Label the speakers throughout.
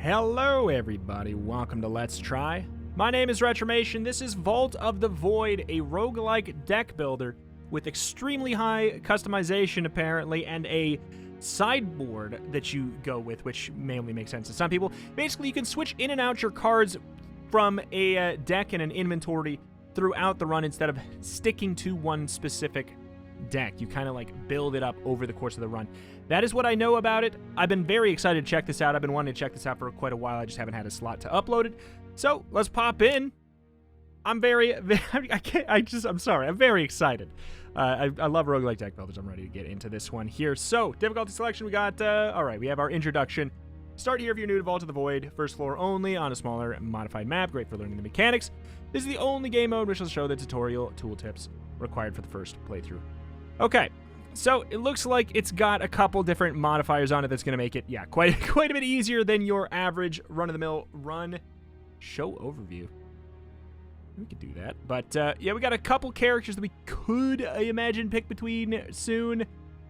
Speaker 1: Hello everybody, welcome to Let's Try. My name is Retromation. This is Vault of the Void, a roguelike deck builder with extremely high customization apparently, and a sideboard that you go with, which may only make sense to some people. Basically, you can switch in and out your cards from a deck and an inventory throughout the run instead of sticking to one specific deck. You kind of like build it up over the course of the run. That is what I know about it. I've been very excited to check this out. I've been wanting to check this out for quite a while. I just haven't had a slot to upload it. So let's pop in. I'm very excited. I love roguelike deck builders. I'm ready to get into this one here. So difficulty selection, we got, all right, we have our introduction. Start here if you're new to Vault of the Void. First floor only on a smaller modified map. Great for learning the mechanics. This is the only game mode which will show the tutorial tooltips required for the first playthrough. Okay, so it looks like it's got a couple different modifiers on it that's going to make it, yeah, quite a bit easier than your average run-of-the-mill run. Show overview. We could do that. But, yeah, we got a couple characters that we could, I imagine, pick between soon.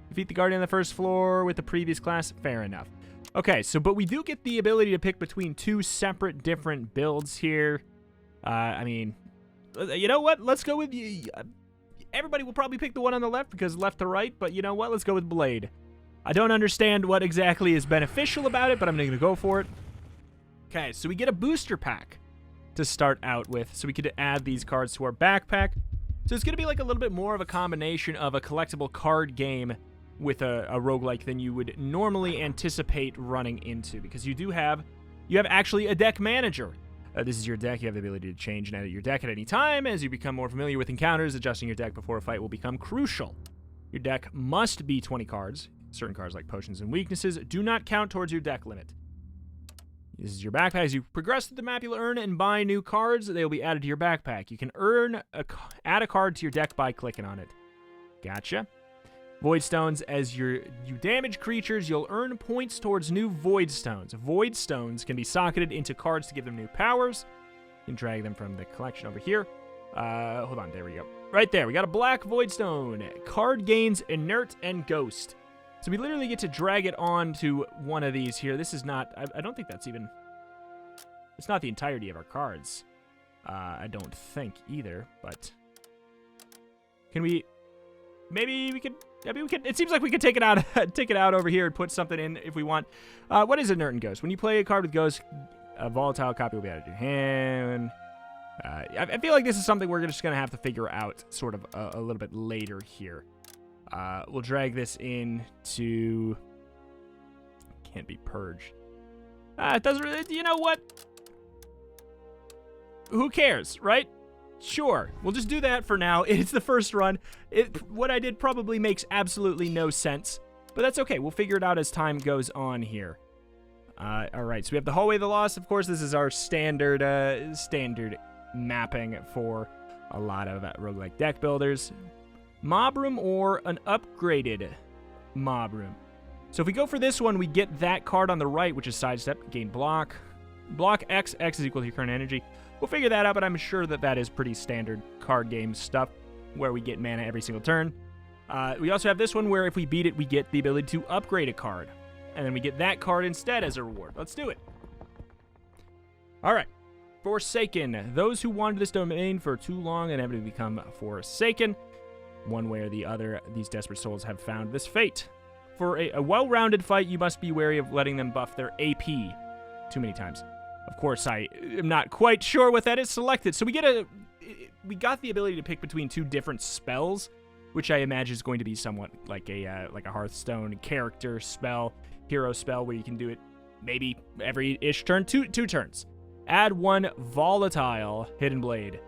Speaker 1: Defeat the Guardian on the first floor with the previous class. Fair enough. Okay, so, but we do get the ability to pick between two separate different builds here. I mean, you know what? Let's go with... Everybody will probably pick the one on the left because left to right, but you know what? Let's go with Blade. I don't understand what exactly is beneficial about it, but I'm going to go for it. Okay, so we get a booster pack to start out with, so we could add these cards to our backpack. So it's going to be like a little bit more of a combination of a collectible card game with a roguelike than you would normally anticipate running into, because you have actually a deck manager. This is your deck. You have the ability to change and edit your deck at any time. As you become more familiar with encounters, adjusting your deck before a fight will become crucial. Your deck must be 20 cards. Certain cards like potions and weaknesses do not count towards your deck limit. This is your backpack. As you progress through the map, you'll earn and buy new cards. They will be added to your backpack. You can add a card to your deck by clicking on it. Gotcha. Void Stones. As you damage creatures, you'll earn points towards new Void Stones. Void Stones can be socketed into cards to give them new powers. You can drag them from the collection over here. Hold on, there we go. Right there, we got a black Void Stone. Card gains Inert and Ghost. So we literally get to drag it on to one of these here. This is not, I don't think that's even, it's not the entirety of our cards. I don't think either, but can we, maybe we could, it seems like we could take it out over here and put something in if we want. What is Inert and Ghost? When you play a card with Ghost, a volatile copy will be added to your hand. I feel like this is something we're just going to have to figure out sort of a little bit later here. We'll drag this into... Can't be purged. It doesn't really... You know what? Who cares, right? Sure, we'll just do that for now. It's the first run. What I did probably makes absolutely no sense, but that's okay. We'll figure it out as time goes on here. All right, so we have the Hallway of the Lost. Of course, this is our standard mapping for a lot of roguelike deck builders. Mob Room or an upgraded Mob Room. So if we go for this one, we get that card on the right, which is Sidestep, gain block. Block X, X is equal to your current energy. We'll figure that out, but I'm sure that is pretty standard card game stuff where we get mana every single turn. We also have this one where if we beat it, we get the ability to upgrade a card. And then we get that card instead as a reward. Let's do it. All right. Forsaken. Those who wander this domain for too long inevitably become forsaken. One way or the other, these desperate souls have found this fate. For a well-rounded fight, you must be wary of letting them buff their AP too many times. Of course, I am not quite sure what that is selected. So we got the ability to pick between two different spells, which I imagine is going to be somewhat like a Hearthstone character spell, hero spell, where you can do it maybe every-ish turn, two turns. Add one volatile Hidden Blade.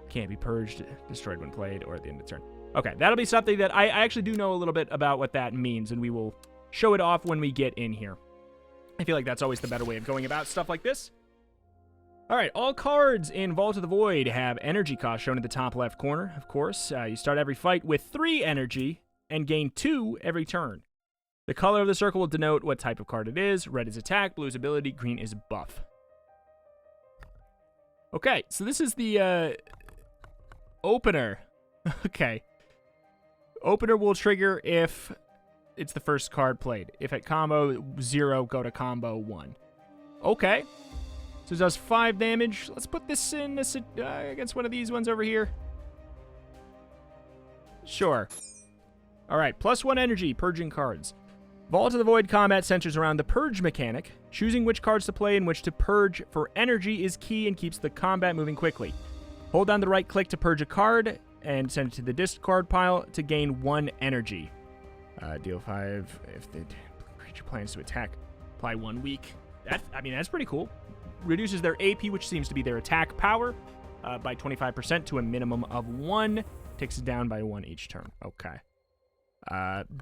Speaker 1: Can't be purged, destroyed when played, or at the end of the turn. Okay, that'll be something that I actually do know a little bit about what that means, and we will show it off when we get in here. I feel like that's always the better way of going about stuff like this. All right, all cards in Vault of the Void have energy cost shown at the top left corner, of course. You start every fight with 3 energy and gain 2 every turn. The color of the circle will denote what type of card it is. Red is attack, blue is ability, green is buff. Okay, so this is the opener. Okay. Opener will trigger if it's the first card played. If at combo 0, go to combo 1. Okay. So it does 5 damage. Let's put this in this against one of these ones over here. Sure. All right, +1 energy, purging cards. Vault of the Void combat centers around the purge mechanic. Choosing which cards to play and which to purge for energy is key and keeps the combat moving quickly. Hold down the right click to purge a card and send it to the discard pile to gain 1 energy. Deal 5 if the creature plans to attack. Apply 1 weak. That's pretty cool. Reduces their AP, which seems to be their attack power, by 25% to a minimum of 1. Takes it down by 1 each turn. Okay.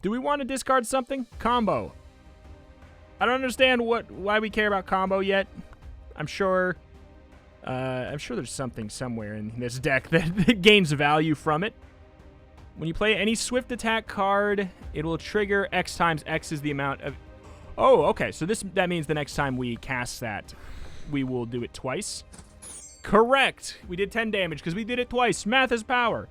Speaker 1: Do we want to discard something? Combo. I don't understand why we care about combo yet. I'm sure there's something somewhere in this deck that gains value from it. When you play any swift attack card, it will trigger X times X is the amount of... Oh, okay. So that means the next time we cast that, we will do it twice. Correct. We did 10 damage because we did it twice. Math is power.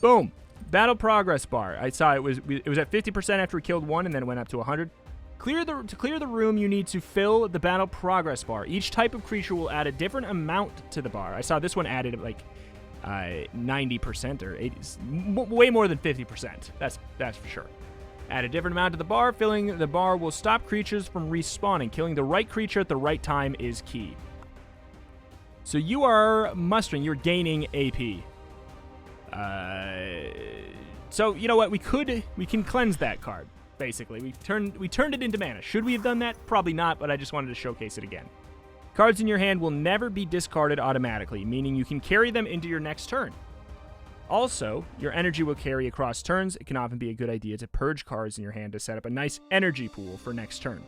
Speaker 1: Boom. Battle progress bar. I saw it was at 50% after we killed one, and then it went up to 100. To clear the room, you need to fill the battle progress bar. Each type of creature will add a different amount to the bar. I saw this one added like 90% or 80, way more than 50%. That's for sure. Add a different amount to the bar. Filling the bar will stop creatures from respawning. Killing the right creature at the right time is key. So you are mustering. You're gaining AP. So you know what? We can cleanse that card. Basically, we turned it into mana. Should we have done that? Probably not, but I just wanted to showcase it again. Cards in your hand will never be discarded automatically, meaning you can carry them into your next turn. Also, your energy will carry across turns. It can often be a good idea to purge cards in your hand to set up a nice energy pool for next turn.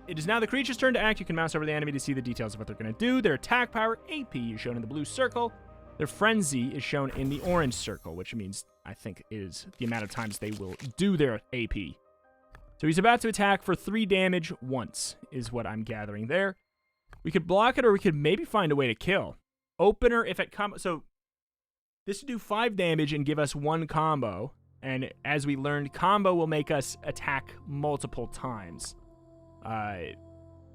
Speaker 1: It is now the creature's turn to act. You can mouse over the enemy to see the details of what they're going to do. Their attack power, AP, is shown in the blue circle. Their frenzy is shown in the orange circle, which means, I think, is the amount of times they will do their AP. So he's about to attack for 3 damage once, is what I'm gathering there. We could block it, or we could maybe find a way to kill. Opener, if it comes... So, this would do 5 damage and give us 1 combo. And as we learned, combo will make us attack multiple times.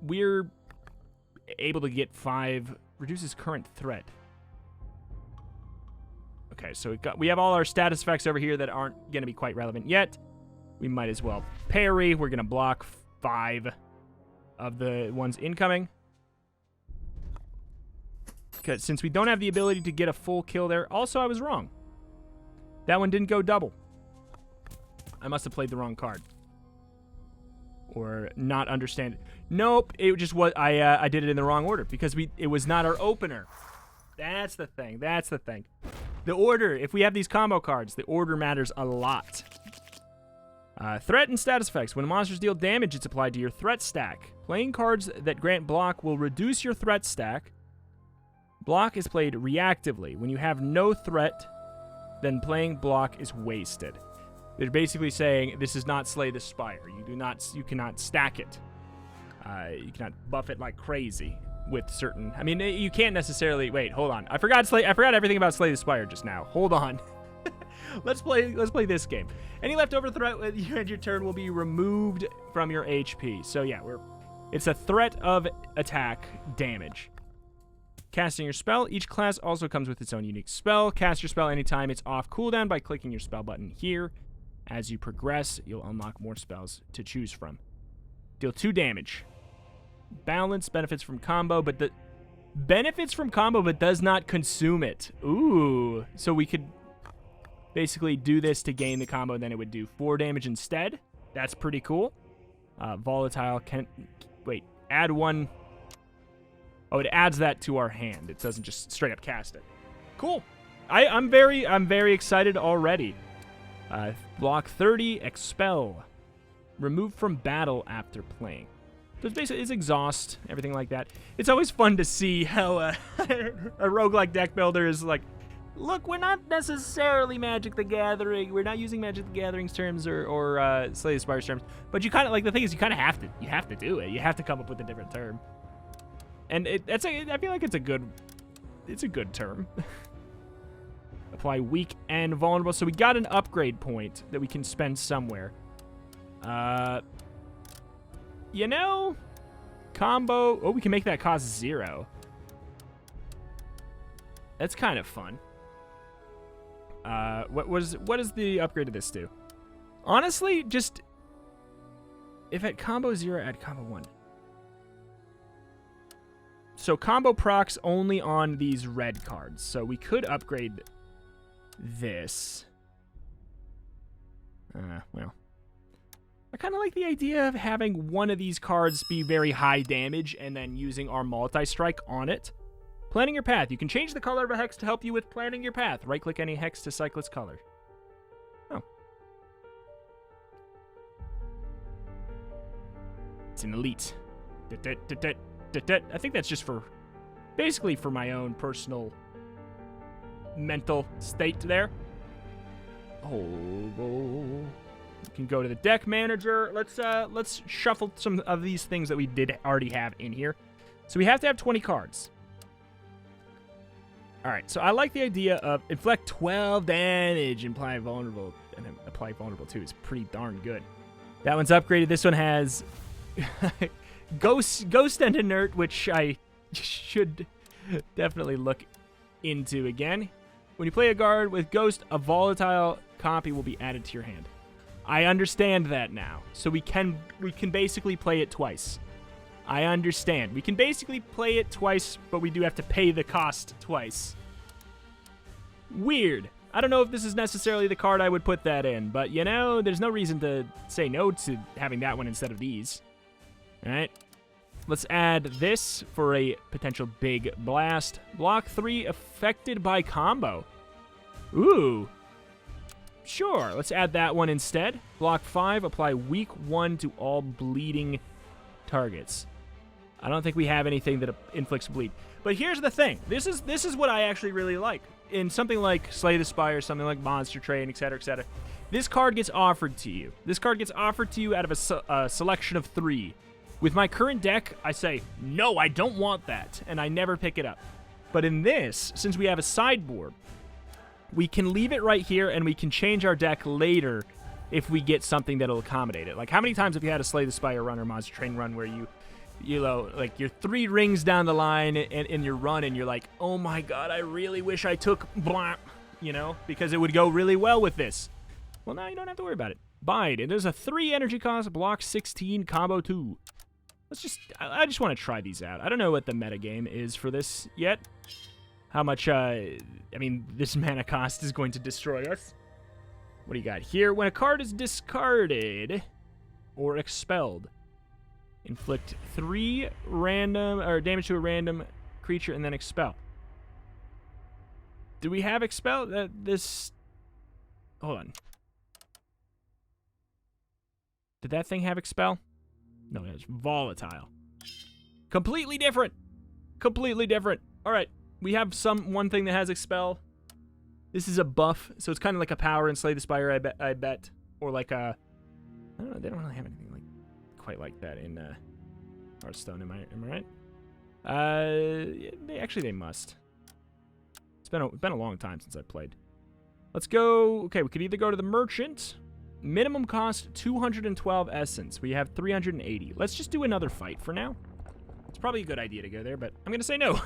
Speaker 1: We're able to get 5... Reduces current threat. Okay, so we have all our status effects over here that aren't going to be quite relevant yet. We might as well parry. We're going to block 5 of the ones incoming. Because since we don't have the ability to get a full kill there, also I was wrong. That one didn't go double. I must have played the wrong card. Or not understand it. Nope, it just was I did it in the wrong order because it was not our opener. That's the thing. That's the thing. The order, if we have these combo cards, the order matters a lot. Threat and status effects. When monsters deal damage, it's applied to your threat stack. Playing cards that grant block will reduce your threat stack. Block is played reactively. When you have no threat, then playing block is wasted. They're basically saying this is not Slay the Spire. You cannot stack it. You cannot buff it like crazy. With certain, I mean, you can't necessarily. Wait, hold on. I forgot everything about Slay the Spire just now. Hold on. Let's play this game. Any leftover threat at the end of your turn will be removed from your HP. So yeah, it's a threat of attack damage. Casting your spell. Each class also comes with its own unique spell. Cast your spell anytime it's off cooldown by clicking your spell button here. As you progress, you'll unlock more spells to choose from. Deal 2 damage. Balance benefits from combo, but does not consume it. Ooh, so we could basically do this to gain the combo, and then it would do 4 damage instead. That's pretty cool. Volatile add 1. Oh, it adds that to our hand. It doesn't just straight up cast it. Cool. I'm very excited already. Block 30, expel. Remove from battle after playing. So it's basically exhaust, everything like that. It's always fun to see how a roguelike deck builder is like, look, we're not necessarily Magic the Gathering. We're not using Magic the Gathering's terms or Slay the Spire's terms. But you kind of, like, the thing is, you kind of have to. You have to do it. You have to come up with a different term. And I feel like it's a good term. Apply weak and vulnerable. So we got an upgrade point that we can spend somewhere. You know, combo. Oh, we can make that cost 0. That's kind of fun. What does the upgrade to this do? Honestly, just if at combo 0, add combo 1. So combo procs only on these red cards. So we could upgrade this. Well, I kind of like the idea of having one of these cards be very high damage and then using our multi-strike on it. Planning your path. You can change the color of a hex to help you with planning your path. Right-click any hex to cycle its color. Oh. It's an elite. I think that's just for, basically for my own personal mental state there. Oh, you can go to the deck manager. Let's shuffle some of these things that we did already have in here. So we have to have 20 cards. All right, so I like the idea of inflict 12 damage, apply vulnerable, and then apply vulnerable too. It's pretty darn good. That one's upgraded. This one has Ghost and Inert, which I should definitely look into again. When you play a card with Ghost, a volatile copy will be added to your hand. I understand that now. So we can basically play it twice. I understand. We can basically play it twice, but we do have to pay the cost twice. Weird. I don't know if this is necessarily the card I would put that in, but you know, there's no reason to say no to having that one instead of these. All right. Let's add this for a potential big blast. Block 3 affected by combo. Ooh. Sure, let's add that one instead. Block 5, apply weak 1 to all bleeding targets. I don't think we have anything that inflicts bleed. But here's the thing. This is what I actually really like. In something like Slay the Spire, something like Monster Train, etc., etc., this card gets offered to you. This card gets offered to you out of a selection of 3. With my current deck, I say, no, I don't want that, and I never pick it up. But in this, since we have a sideboard, we can leave it right here, and we can change our deck later if we get something that'll accommodate it. Like, how many times have you had a Slay the Spire run or Monster Train run where you know, like, you're 3 rings down the line in your run, and you're like, oh my god, I really wish I took blah, you know, because it would go really well with this. Well, now you don't have to worry about it. Bide. It is a 3 energy cost, block 16, combo 2. I just want to try these out. I don't know what the metagame is for this yet. How much, I mean, this mana cost is going to destroy us. What do you got here? When a card is discarded or expelled, inflict 3 random, or damage to a random creature and then expel. Do we have expel? Hold on. Did that thing have expel? No, it's volatile. Completely different. Completely different. All right. We have one thing that has expel. This is a buff, so it's kind of like a power in Slay the Spire, I bet. Or like a... I don't know, they don't really have anything like quite like that in Hearthstone, am I right? They must. It's been a long time since I played. Let's go... Okay, we could either go to the Merchant. Minimum cost 212 essence. We have 380. Let's just do another fight for now. It's probably a good idea to go there, but I'm going to say no.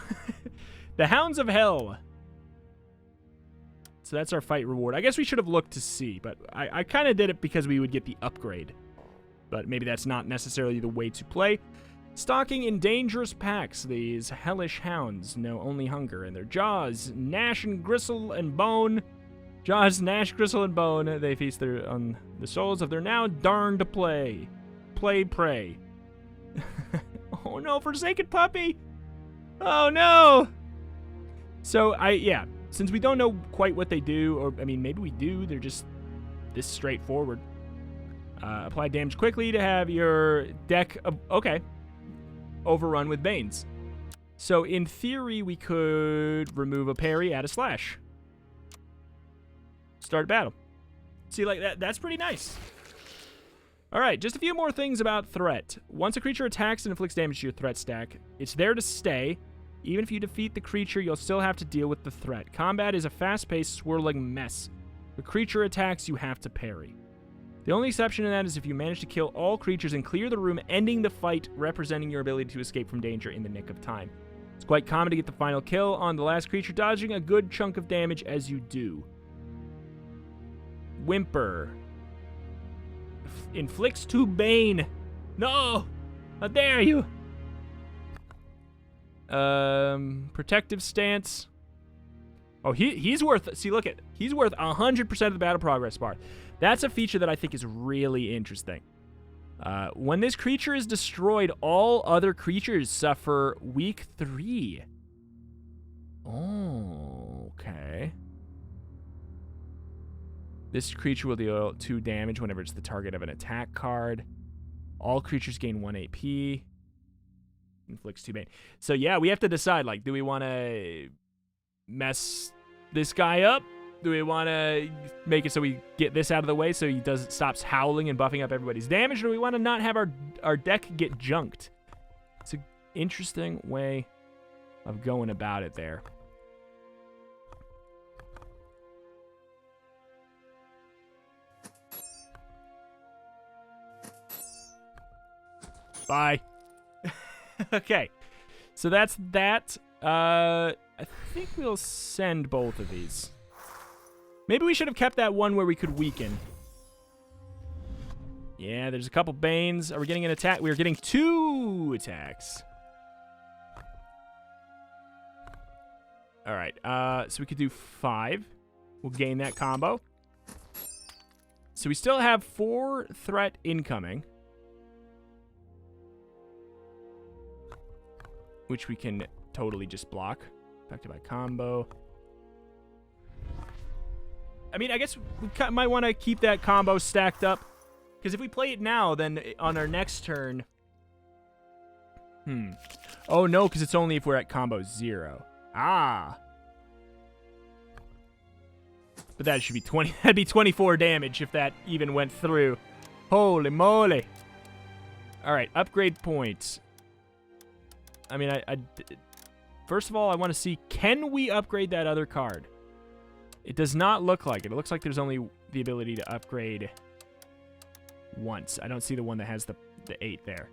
Speaker 1: The Hounds of Hell. So that's our fight reward. I guess we should have looked to see, but I kind of did it because we would get the upgrade. But maybe that's not necessarily the way to play. Stalking in dangerous packs, these hellish hounds know only hunger, and their jaws gnash and gristle and bone. Jaws gnash, gristle, and bone. They feast on the souls of their now darned prey. Prey. Oh no, Forsaken Puppy! Oh no! So, since we don't know quite what they do, or, I mean, maybe we do, they're just this straightforward. Apply damage quickly to have your deck, overrun with Banes. So, in theory, we could remove a parry, add a slash. Start battle. See, like, that's pretty nice. Alright, just a few more things about threat. Once a creature attacks and inflicts damage to your threat stack, it's there to stay. Even if you defeat the creature, you'll still have to deal with the threat. Combat is a fast-paced, swirling mess. The creature attacks, you have to parry. The only exception to that is if you manage to kill all creatures and clear the room, ending the fight, representing your ability to escape from danger in the nick of time. It's quite common to get the final kill on the last creature, dodging a good chunk of damage as you do. Whimper. Inflicts 2 Bane. No! How dare you! Protective Stance. Oh, he's worth... See, look at... He's worth 100% of the battle progress bar. That's a feature that I think is really interesting. When this creature is destroyed, all other creatures suffer weak 3. Oh, okay. This creature will deal 2 damage whenever it's the target of an attack card. All creatures gain 1 AP. Inflicts 2 bane. So yeah, we have to decide, like, do we want to mess this guy up? Do we want to make it so we get this out of the way so he stops howling and buffing up everybody's damage? Or do we want to not have our deck get junked? It's an interesting way of going about it there. Bye. Okay. So that's that. I think we'll send both of these. Maybe we should have kept that one where we could weaken. Yeah, there's a couple Banes. Are we getting an attack? We're getting 2 attacks. All right. So we could do 5. We'll gain that combo. So we still have 4 threat incoming, which we can totally just block. Affected by combo. I mean, I guess we might want to keep that combo stacked up. Because if we play it now, then on our next turn... Oh, no, because it's only if we're at combo 0. Ah. But that should be 20. That'd be 24 damage if that even went through. Holy moly. All right, upgrade points. I mean, first of all, I want to see, can we upgrade that other card? It does not look like it. It looks like there's only the ability to upgrade once. I don't see the one that has the 8 there.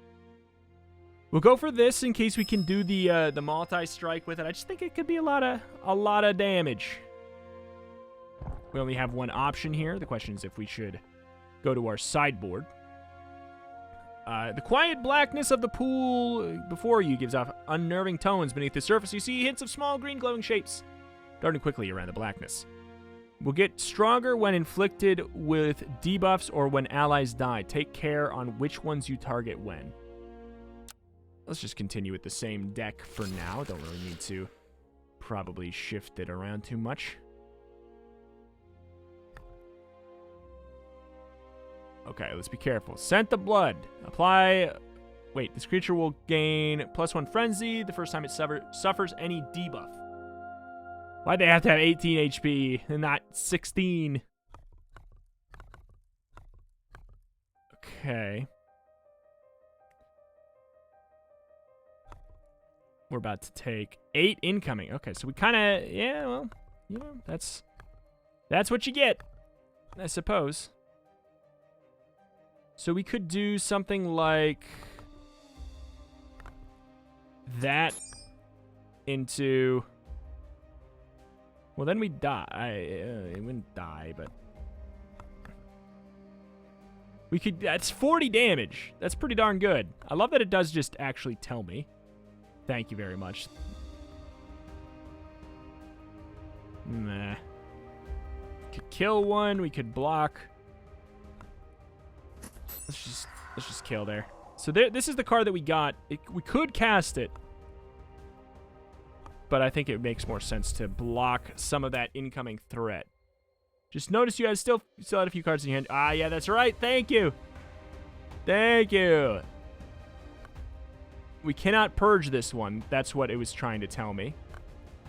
Speaker 1: We'll go for this in case we can do the multi-strike with it. I just think it could be a lot of damage. We only have one option here. The question is if we should go to our sideboard. The quiet blackness of the pool before you gives off unnerving tones. Beneath the surface, you see hints of small green glowing shapes darting quickly around the blackness. Will get stronger when inflicted with debuffs or when allies die. Take care on which ones you target when. Let's just continue with the same deck for now. Don't really need to probably shift it around too much. Okay, let's be careful. Scent the blood. Apply... Wait, this creature will gain +1 frenzy the first time it suffers any debuff. Why'd they have to have 18 HP and not 16? Okay. We're about to take 8 incoming. Okay, so we kind of... Yeah, well, you know, that's what you get, I suppose. So we could do something like that into... Well, then we die. It wouldn't die, but... We could... That's 40 damage. That's pretty darn good. I love that it does just actually tell me. Thank you very much. Nah. We could kill one. We could block. Let's just kill there. So this is the card that we got. We could cast it, but I think it makes more sense to block some of that incoming threat. Just notice you guys still had a few cards in your hand. Ah, yeah, that's right. Thank you. Thank you. We cannot purge this one. That's what it was trying to tell me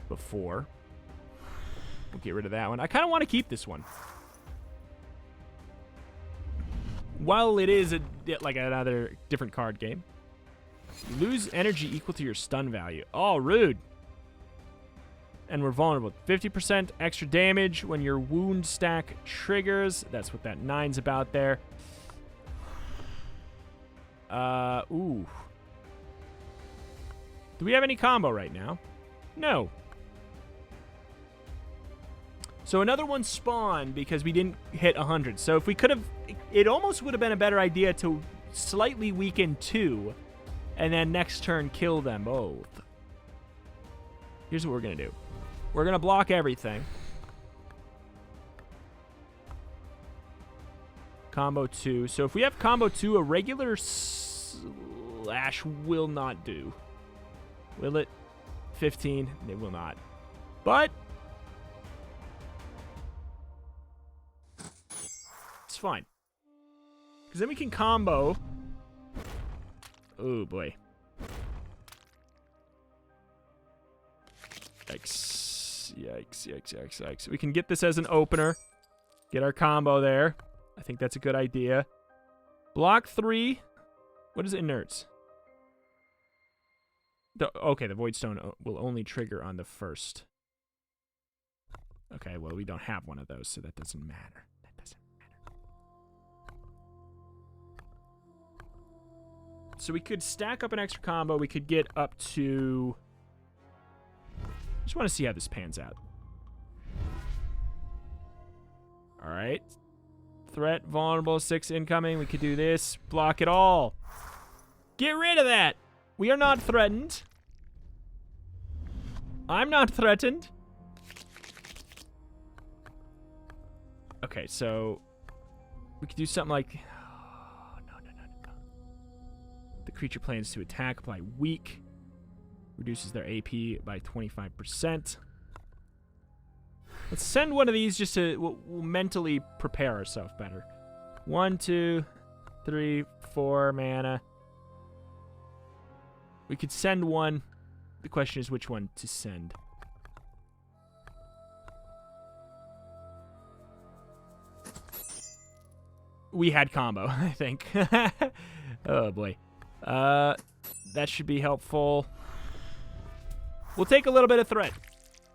Speaker 1: before. We'll get rid of that one. I kind of want to keep this one. While it is like another different card game. You lose energy equal to your stun value. Oh, rude. and we're vulnerable. 50% extra damage when your wound stack triggers. That's what that 9's about there. Ooh. Do we have any combo right now? No. So another one spawned because we didn't hit 100. So if we could have... It almost would have been a better idea to slightly weaken 2 and then next turn kill them both. Here's what we're going to do. We're going to block everything. Combo 2. So if we have combo 2, a regular slash will not do. Will it? 15. It will not. But it's fine. Because then we can combo. Oh, boy. Yikes. Yikes, yikes, yikes, yikes. We can get this as an opener. Get our combo there. I think that's a good idea. Block 3. What is inerts? Okay, the Void Stone will only trigger on the first. Okay, well, we don't have one of those, so that doesn't matter. That doesn't matter. So we could stack up an extra combo. We could get up to... Just want to see how this pans out. All right. Threat, vulnerable, 6 incoming. We could do this. Block it all. Get rid of that. We are not threatened. I'm not threatened. Okay, so we could do something like... Oh, no. The creature plans to attack, apply weak. Reduces their AP by 25%. Let's send one of these just to... We'll mentally prepare ourselves better. 1, 2, 3, 4 mana. We could send one. The question is which one to send. We had combo, I think. Oh, boy. That should be helpful. We'll take a little bit of threat.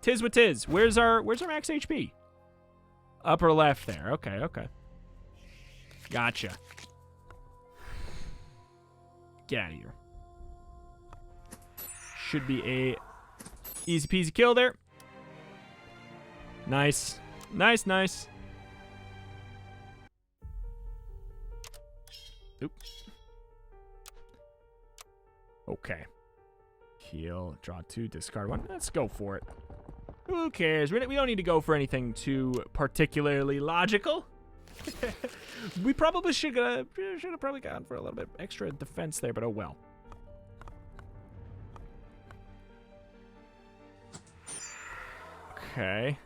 Speaker 1: Tis what tis. Where's our max HP? Upper left there. Okay, okay. Gotcha. Get out of here. Should be a easy peasy kill there. Nice. Nice, nice. Oop. Okay. Heal, draw 2, discard 1. Let's go for it. Who cares? We don't need to go for anything too particularly logical. We probably should have probably gone for a little bit extra defense there, but oh well. Okay.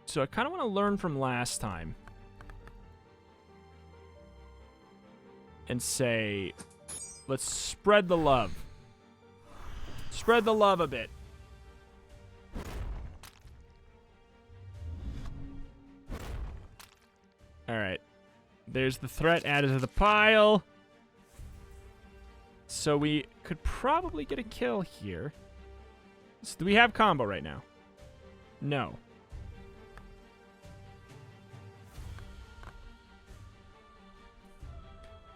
Speaker 1: So I kind of want to learn from last time. And say, let's spread the love. Spread the love a bit. All right. There's the threat added to the pile. So we could probably get a kill here. So do we have combo right now? No.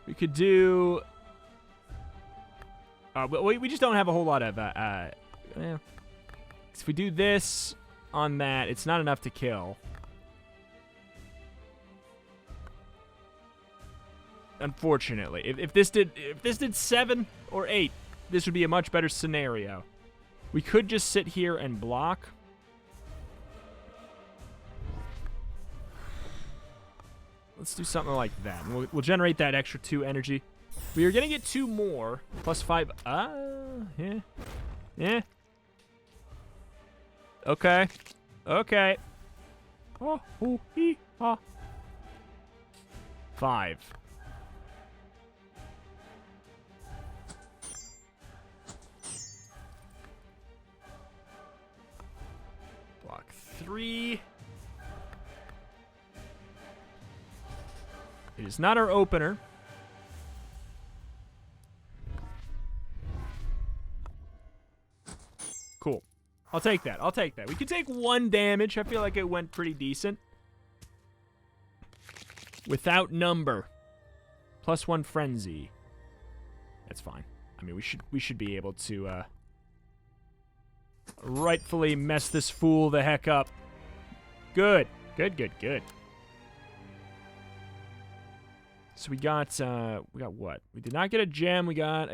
Speaker 1: We could do... we just don't have a whole lot of... if we do this on that, it's not enough to kill. Unfortunately. If this did 7 or 8, this would be a much better scenario. We could just sit here and block. Let's do something like that. We'll generate that extra 2 energy. We are going to get 2 more. Plus 5. Yeah. Yeah. Okay. Okay. Oh, ooh, ee, ah. 5. Block 3. It is not our opener. I'll take that. I'll take that. We could take 1 damage. I feel like it went pretty decent. Without number. +1 frenzy. That's fine. I mean, we should be able to rightfully mess this fool the heck up. Good. Good, good, good. So we got what? We did not get a gem. We got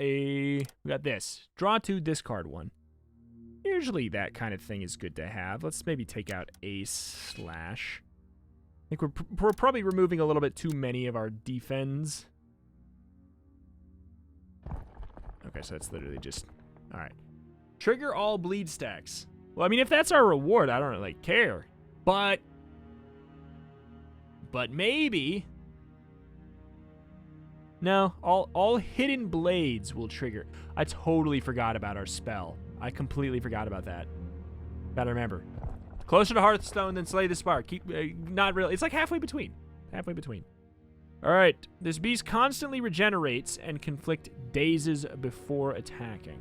Speaker 1: this. Draw 2, discard 1. Usually that kind of thing is good to have. Let's maybe take out Ace / I think we're probably removing a little bit too many of our defends. Okay, so that's literally just... Alright. Trigger all bleed stacks. Well, I mean, if that's our reward, I don't really care. But maybe... No, all hidden blades will trigger. I totally forgot about our spell. I completely forgot about that. Gotta remember. Closer to Hearthstone than Slay the Spark. Keep not really. It's like halfway between. Halfway between. All right. This beast constantly regenerates and conflict dazes before attacking.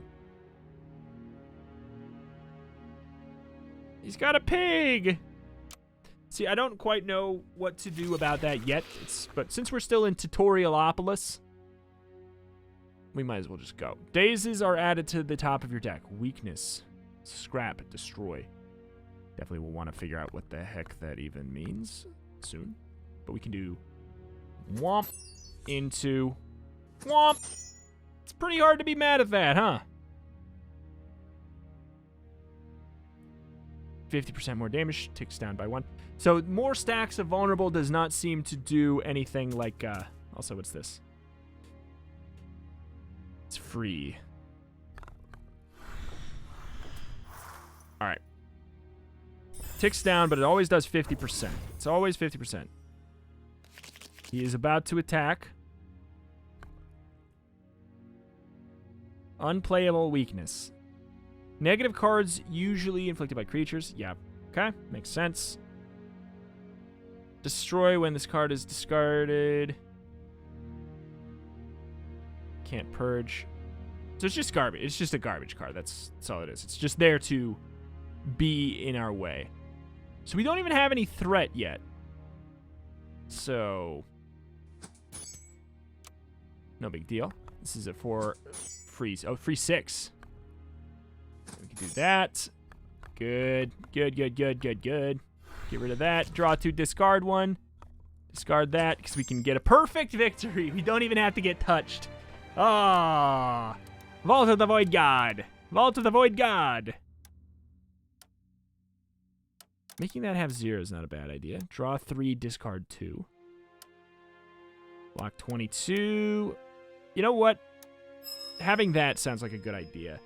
Speaker 1: He's got a pig. See, I don't quite know what to do about that yet. But since we're still in Tutorialopolis, we might as well just go. Dazes are added to the top of your deck. Weakness. Scrap. Destroy. Definitely will want to figure out what the heck that even means soon. But we can do womp into womp. It's pretty hard to be mad at that, huh? 50% more damage. Ticks down by 1. So more stacks of vulnerable does not seem to do anything like... also, what's this? It's free. All right. Ticks down, but it always does 50%. It's always 50%. He is about to attack. Unplayable weakness. Negative cards usually inflicted by creatures. Yeah. Okay. Makes sense. Destroy when this card is discarded. Can't purge. So it's just garbage. It's just a garbage card. That's all it is. It's just there to be in our way. So we don't even have any threat yet. So no big deal. This is a 4 freeze. Oh, free 6. We can do that. Good. Good, good, good, good, good. Get rid of that. Draw 2, discard 1. Discard that because we can get a perfect victory. We don't even have to get touched. Ah. Vault of the Void God. Vault of the Void God. Making that have 0 is not a bad idea. Draw 3, discard 2. Block 22. You know what? Having that sounds like a good idea.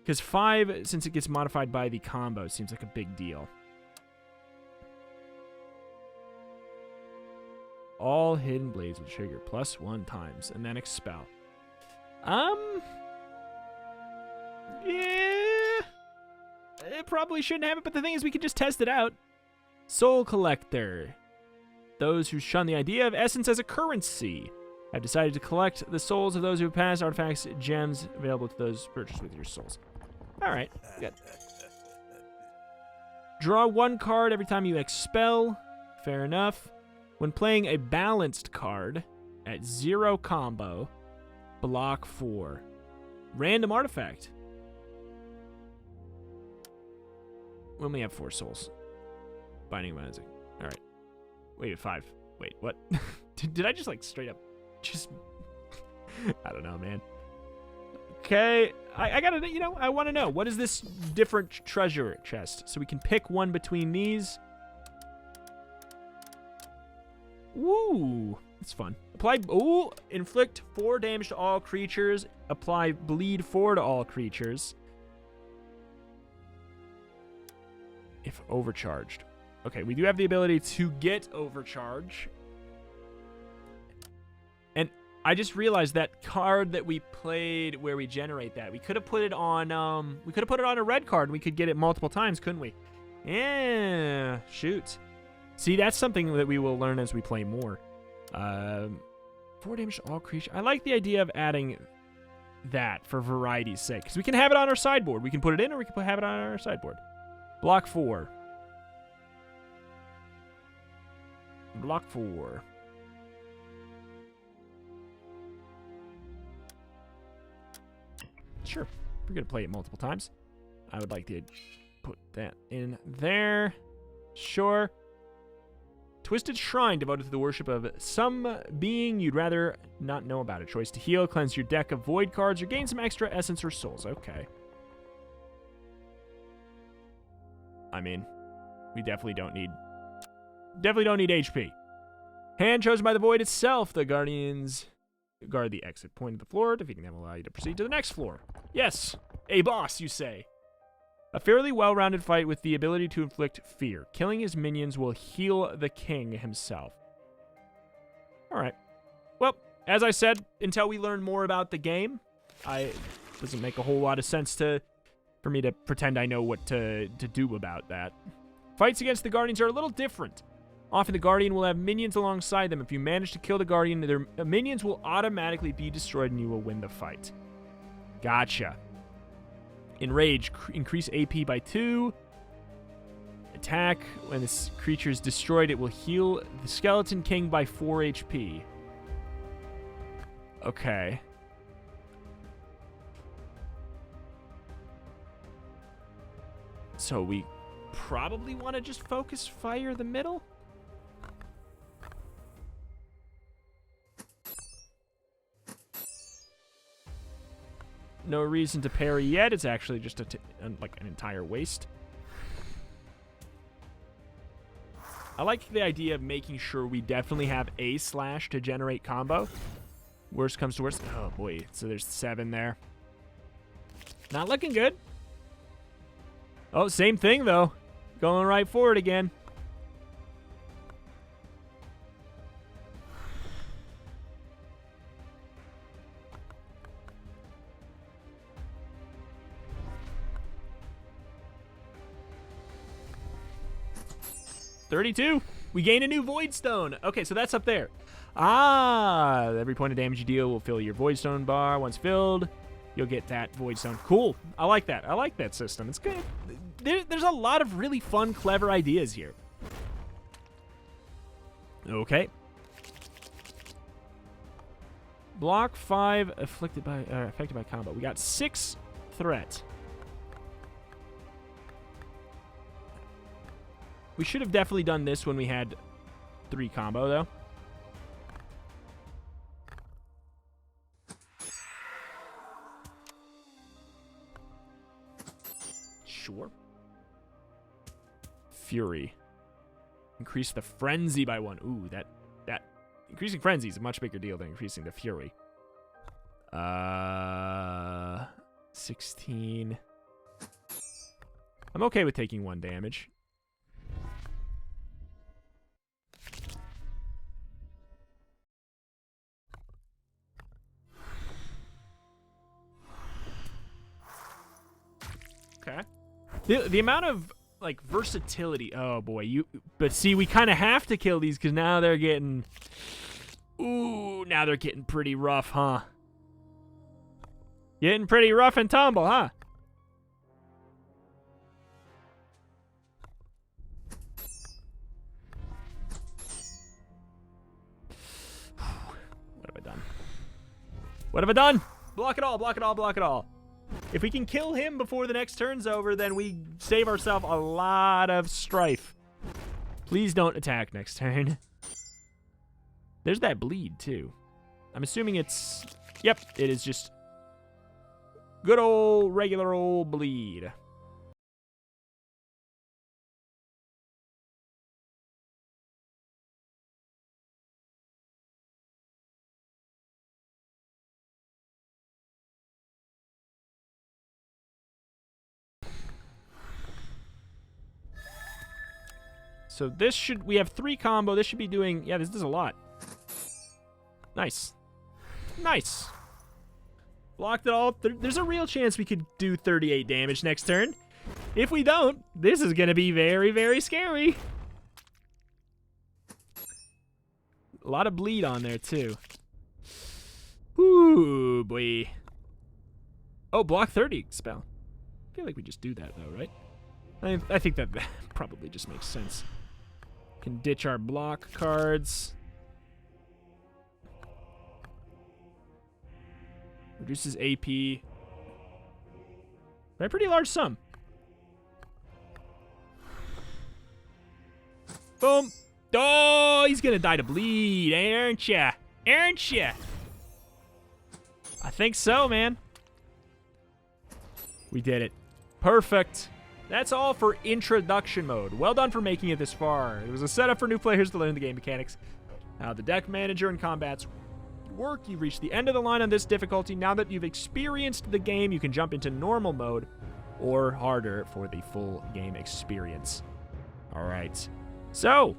Speaker 1: Because 5, since it gets modified by the combo, seems like a big deal. All hidden blades will trigger +1 times and then expel. Yeah. It probably shouldn't have it, but the thing is we can just test it out. Soul Collector. Those who shun the idea of essence as a currency have decided to collect the souls of those who have passed artifacts, gems available to those purchased with your souls. All right. Good. Draw 1 card every time you expel. Fair enough. When playing a balanced card at 0 combo, block 4. Random artifact. We only have 4 souls. Binding Magic. All right. Wait, 5. Wait, what? Did I just like straight up just... I don't know, man. Okay. I gotta, you know, I want to know. What is this different treasure chest? So we can pick one between these. Woo. That's fun. Apply... Ooh. Inflict 4 damage to all creatures. Apply bleed 4 to all creatures. If overcharged. Okay, we do have the ability to get overcharge. And I just realized that card that we played where we generate that, we could have put it on a red card and we could get it multiple times, couldn't we? Yeah, shoot. See, that's something that we will learn as we play more. 4 damage to all creatures. I like the idea of adding that for variety's sake. Because we can have it on our sideboard. We can put it in or we can have it on our sideboard. Block 4. Block 4. Sure. We're going to play it multiple times. I would like to put that in there. Sure. Twisted Shrine devoted to the worship of some being you'd rather not know about. A choice to heal, cleanse your deck of void cards, or gain some extra essence or souls. Okay. I mean, we definitely don't need HP. Hand chosen by the void itself. The guardians guard the exit point of the floor. Defeating them will allow you to proceed to the next floor. Yes, a boss, you say. A fairly well-rounded fight with the ability to inflict fear. Killing his minions will heal the king himself. All right. Well, as I said, until we learn more about the game, it doesn't make a whole lot of sense for me to pretend I know what to do about that. Fights against the Guardians are a little different. Often the Guardian will have minions alongside them. If you manage to kill the Guardian, their minions will automatically be destroyed and you will win the fight. Gotcha. Enrage, increase AP by 2. Attack, when this creature is destroyed, it will heal the Skeleton King by 4 HP. Okay. So we probably want to just focus fire the middle? No reason to parry yet. It's actually just like an entire waste. I like the idea of making sure we definitely have a slash to generate combo. Worst comes to worst. Oh boy, so there's 7 there. Not looking good. Oh, same thing though. Going right for it again. $32. We gain a new Void Stone. Okay, so that's up there. Ah, every point of damage you deal will fill your Void Stone bar. Once filled, you'll get that Void Stone. Cool. I like that. I like that system. It's good. There's a lot of really fun, clever ideas here. Okay. Block 5 afflicted by affected by combo. We got 6 threat. We should have definitely done this when we had 3 combo, though. Sure. Fury. Increase the frenzy by 1. Ooh, that increasing frenzy is a much bigger deal than increasing the fury. 16. I'm okay with taking 1 damage. Okay. The amount of like versatility. Oh boy, but see, we kind of have to kill these because now they're getting. Ooh, now they're getting pretty rough, huh? Getting pretty rough and tumble, huh? What have I done? What have I done? Block it all, block it all, block it all. If we can kill him before the next turn's over, then we save ourselves a lot of strife. Please don't attack next turn. There's that bleed, too. I'm assuming it's... Yep, it is just good old, regular old bleed. So this should... We have 3 combo. This should be doing... Yeah, this does a lot. Nice. Nice. Blocked it all. There's a real chance we could do 38 damage next turn. If we don't, this is going to be very, very scary. A lot of bleed on there, too. Ooh, boy. Oh, block 30 spell. I feel like we just do that, though, right? I think that probably just makes sense. Can ditch our block cards. Reduces AP. By a pretty large sum. Boom. Oh, he's gonna die to bleed, aren't ya? Aren't ya? I think so, man. We did it. Perfect. That's all for introduction mode. Well done for making it this far. It was a setup for new players to learn the game mechanics, how the deck manager and combats work. You've reached the end of the line on this difficulty. Now that you've experienced the game, you can jump into normal mode or harder for the full game experience. All right. So,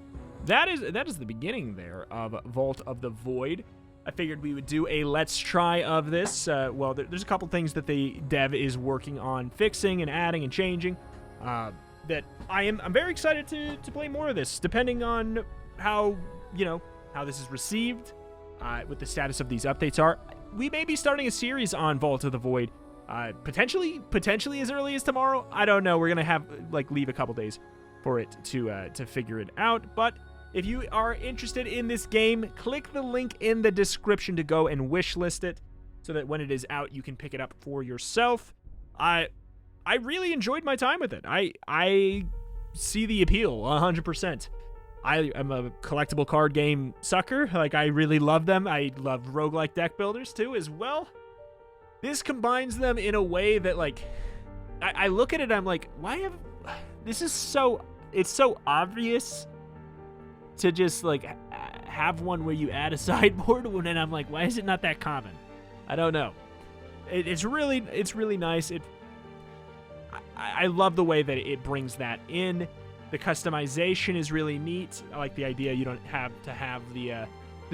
Speaker 1: that is the beginning there of Vault of the Void. I figured we would do a let's try of this. Well, there's a couple things that the dev is working on fixing and adding and changing that I'm very excited to play more of this, depending on how this is received, what the status of these updates are. We may be starting a series on Vault of the Void, potentially as early as tomorrow. I don't know. We're gonna have leave a couple days for it to figure it out. But if you are interested in this game, click the link in the description to go and wishlist it, so that when it is out, you can pick it up for yourself. I really enjoyed my time with it. I see the appeal 100%. I am a collectible card game sucker. I really love them. I love roguelike deck builders too as well. This combines them in a way that I look at it, I'm like, this is it's so obvious to just have one where you add a sideboard, and I'm like, why is it not that common? I don't know. It's really nice. I love the way that it brings that in. The customization is really neat. I like the idea you don't have to have the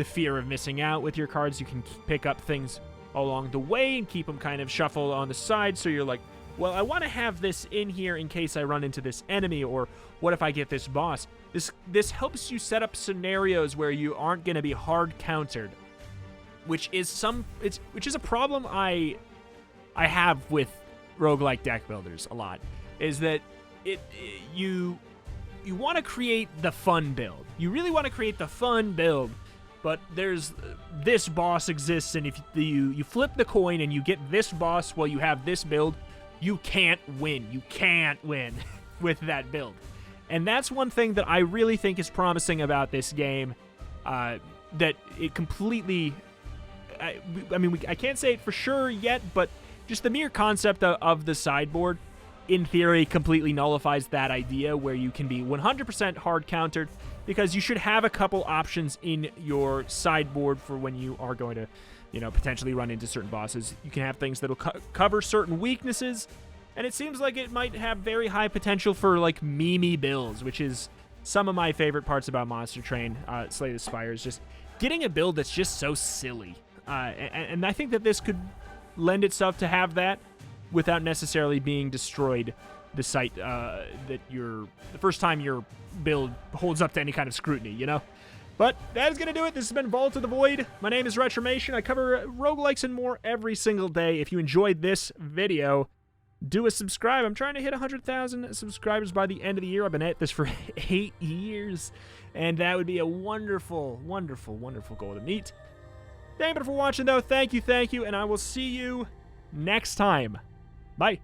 Speaker 1: fear of missing out with your cards. You can pick up things along the way and keep them kind of shuffled on the side, so you're like, well, I want to have this in here in case I run into this enemy, or what if I get this boss? This helps you set up scenarios where you aren't going to be hard countered, which is a problem I have with roguelike deck builders a lot, is that you want to create the fun build. You really want to create the fun build, but there's this boss exists, and if you flip the coin and you get this boss while you have this build, you can't win. You can't win with that build. And that's one thing that I really think is promising about this game, that it completely... I can't say it for sure yet, but just the mere concept of the sideboard, in theory, completely nullifies that idea where you can be 100% hard countered, because you should have a couple options in your sideboard for when you are going to potentially run into certain bosses. You can have things that'll cover certain weaknesses, and it seems like it might have very high potential for meme builds, which is some of my favorite parts about Monster Train, Slay the Spire, is just getting a build that's just so silly. And I think that this could lend itself to have that without necessarily being destroyed the site that the first time your build holds up to any kind of scrutiny, But that is going to do it. This has been Vault of the Void. My name is Retromation. I cover roguelikes and more every single day. If you enjoyed this video, do a subscribe. I'm trying to hit 100,000 subscribers by the end of the year. I've been at this for 8 years, and that would be a wonderful, wonderful, wonderful goal to meet. Thank you for watching, though. Thank you, and I will see you next time. Bye.